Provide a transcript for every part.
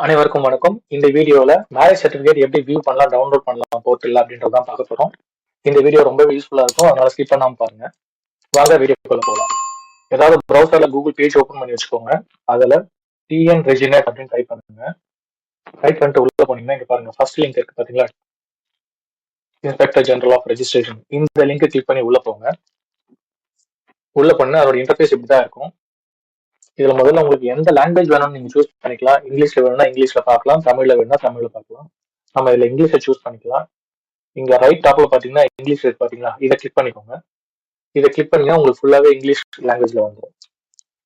அனைவருக்கும் வணக்கம். இந்த வீடியோல மேரேஜ் சர்டிபிகேட் எப்படி வியூ பண்ணலாம், டவுன்லோட் பண்ணலாம் போர்ட்டல்ல அப்படின்றதான் பார்க்க போறோம். இந்த வீடியோ ரொம்பவே யூஸ்ஃபுல்லா இருக்கும், அதனால ஸ்கிப் பண்ணாம பாருங்க. வாங்க வீடியோக்குள்ள போகலாம். ஏதாவது ப்ரௌசர்ல கூகுள் பேஜ் ஓபன் பண்ணி வச்சுக்கோங்க. அதுல டிஎன் ரெஜினேட் அப்படின்னு டைப் பண்ணுங்க. டைப் பண்ணிட்டு உள்ள போனீங்கன்னா இங்க பாருங்க, ஃபர்ஸ்ட் லிங்க் இருக்கு பாத்தீங்களா, இன்ஸ்பெக்டர் ஜெனரல் ஆஃப் ரெஜிஸ்ட்ரேஷன். இந்த லிங்க் கிளிக் பண்ணி உள்ள போங்க. உள்ள பண்ண அதோட இன்டர்ஃபேஸ் இப்படிதான் இருக்கும். இதுல முதல்ல உங்களுக்கு எந்த லாங்குவேஜ் வேணும்னு நீங்க சூஸ் பண்ணிக்கலாம். இங்கிலீஷ்ல வேணும்னா இங்கிலீஷ்ல பார்க்கலாம், தமிழ்ல வேணும்னா தமிழ்ல பார்க்கலாம். நம்ம இதுல இங்கிலீஷை சூஸ் பண்ணிக்கலாம். இங்க ரைட் டாப்ல பாத்தீங்கன்னா இங்கிலீஷ் இருக்கு பாத்தீங்களா, இதை கிளிக் பண்ணிக்கோங்க. இதை கிளிக் பண்ணீங்கன்னா உங்களுக்கு ஃபுல்லாவே இங்கிலீஷ் லாங்குவேஜ்ல வந்துடும்.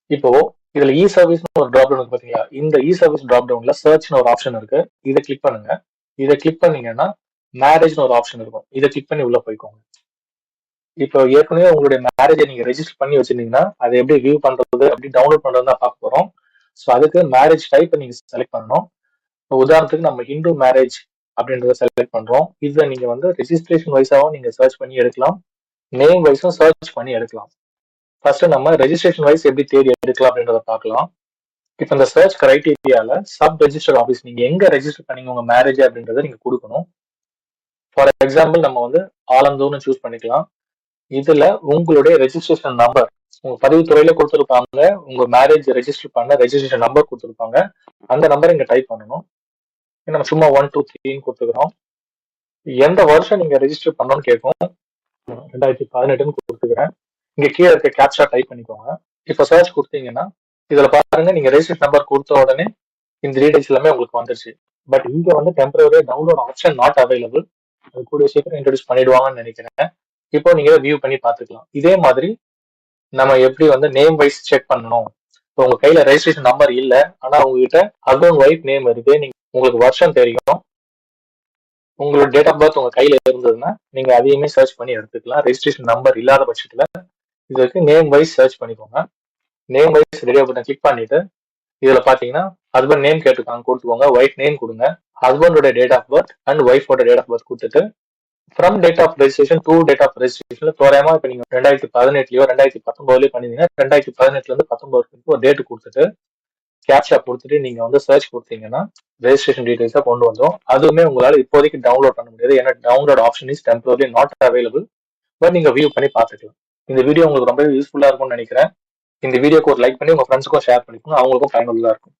இப்போ இதுல இ சர்வீஸ் ஒரு டிராப் டவுன் இருக்கு பாத்தீங்களா, இந்த இ சர்வீஸ் டிராப் டவுன்ல சர்ச்னு ஒரு ஆப்ஷன் இருக்கு. இதை கிளிக் பண்ணுங்க. இதை கிளிக் பண்ணீங்கன்னா மேரேஜ்னு ஒரு ஆப்ஷன் இருக்கும். இதை கிளிக் பண்ணி உள்ள போய்க்கோங்க. இப்போ ஏற்கனவே உங்களுடைய மேரேஜை நீங்க ரெஜிஸ்டர் பண்ணி வச்சிருந்தீங்கன்னா அதை எப்படி வியூ பண்றது, எப்படி டவுன்லோட் பண்றது தான் பார்க்க போறோம். ஸோ அதுக்கு மேரேஜ் டைப்பை நீங்க செலக்ட் பண்ணணும். உதாரணத்துக்கு நம்ம ஹிந்து மேரேஜ் அப்படின்றத செலக்ட் பண்றோம். இதை நீங்க வந்து ரெஜிஸ்ட்ரேஷன் வைஸாவும் நீங்க சர்ச் பண்ணி எடுக்கலாம், நேம் வைஸும் சர்ச் பண்ணி எடுக்கலாம். ஃபர்ஸ்ட் நம்ம ரெஜிஸ்ட்ரேஷன் வைஸ் எப்படி தேடி எடுக்கலாம் அப்படின்றத பார்க்கலாம். இப்போ இந்த சர்ச் கிரைட்டீரியால சப் ரெஜிஸ்டர் ஆஃபீஸ் நீங்க எங்க ரெஜிஸ்டர் பண்ணீங்க உங்க மேரேஜ் அப்படின்றத நீங்க கொடுக்கணும். ஃபார் எக்ஸாம்பிள் நம்ம வந்து ஆலந்தூர்னு சூஸ் பண்ணிக்கலாம். இதுல உங்களுடைய ரெஜிஸ்ட்ரேஷன் நம்பர் உங்க பதிவுத்துறையில கொடுத்துருப்பாங்க, உங்க மேரேஜ் ரெஜிஸ்டர் பண்ண ரெஜிஸ்ட்ரேஷன் நம்பர் கொடுத்துருப்பாங்க. அந்த நம்பர் இங்க டைப் பண்ணணும். நம்ம சும்மா 1 2 3 கொடுத்துக்கிறோம். எந்த வருஷம் நீங்க ரெஜிஸ்டர் பண்ணணும்னு கேட்கும். 2018 கொடுத்துக்கிறேன். இங்க கீழே இருக்க கேப்சா டைப் பண்ணிக்கோங்க. இப்ப சர்ச் கொடுத்தீங்கன்னா இதுல பாருங்க, நீங்க ரெஜிஸ்டர் நம்பர் கொடுத்த உடனே இந்த டீடைல்ஸ் எல்லாமே உங்களுக்கு வந்துருச்சு. பட் இங்க வந்து temporary download option not available. அது கூடிய சீக்கிரம் இன்ட்ரோடியூஸ் பண்ணிடுவாங்கன்னு நினைக்கிறேன். இப்போ நீங்க வியூ பண்ணி பார்த்துக்கலாம். இதே மாதிரி நம்ம எப்படி வந்து நேம் வைஸ் செக் பண்ணணும். இப்போ உங்க கையில ரெஜிஸ்ட்ரேஷன் நம்பர் இல்ல, ஆனா உங்ககிட்ட ஹஸ்பண்ட் ஒய்ஃப் நேம் இருக்கு, நீங்க உங்களுக்கு வருஷம் தெரியும், உங்களோட டேட் ஆஃப் பர்த் உங்க கையில இருந்ததுன்னா நீங்க அதையுமே சர்ச் பண்ணி எடுத்துக்கலாம். ரெஜிஸ்ட்ரேஷன் நம்பர் இல்லாத பட்சத்துல இதுக்கு நேம் வைஸ் சர்ச் பண்ணிக்கோங்க. Name wise radio button click பண்ணிட்டு இதுல பாத்தீங்கன்னா ஹஸ்பண்ட் நேம் கேட்டுருக்காங்க, கொடுத்துக்கோங்க. ஒய்ஃப் நேம் கொடுங்க. ஹஸ்பண்டோட டேட் ஆஃப் பர்த் அண்ட் ஒய்ஃபோட டேட் ஆஃப் பர்த் கொடுத்துட்டு from date of registration to date of ரெஜிஸ்ட்ரேஷன்ல தோராயமா இப்ப நீங்க 2018லயோ 2019லயோ பண்ணிருந்தீங்கன்னா 2018ல இருந்து 19 ஒரு டேட் கொடுத்துட்டு கேப்சா கொடுத்துட்டு நீங்க வந்து சர்ச் கொடுத்தீங்கன்னா ரெஜிஸ்ட்ரேஷன் டீடைல்ஸா கொண்டு வந்தோம். அதுவுமே உங்களால இப்போதைக்கு டவுன்லோட் பண்ண முடியாது, ஏன்னா download option is temporary not available. But நீங்க வியூ பண்ணி பார்த்துக்கலாம். இந்த வீடியோ உங்களுக்கு ரொம்ப யூஸ்ஃபுல்லா இருக்கும்னு நினைக்கிறேன். இந்த வீடியோக்கு ஒரு லைக் பண்ணி உங்க ஃப்ரெண்ட்ஸுக்கும் ஷேர் பண்ணிக்கோங்க, அவங்களுக்கும் பயனுள்ளதா இருக்கும்.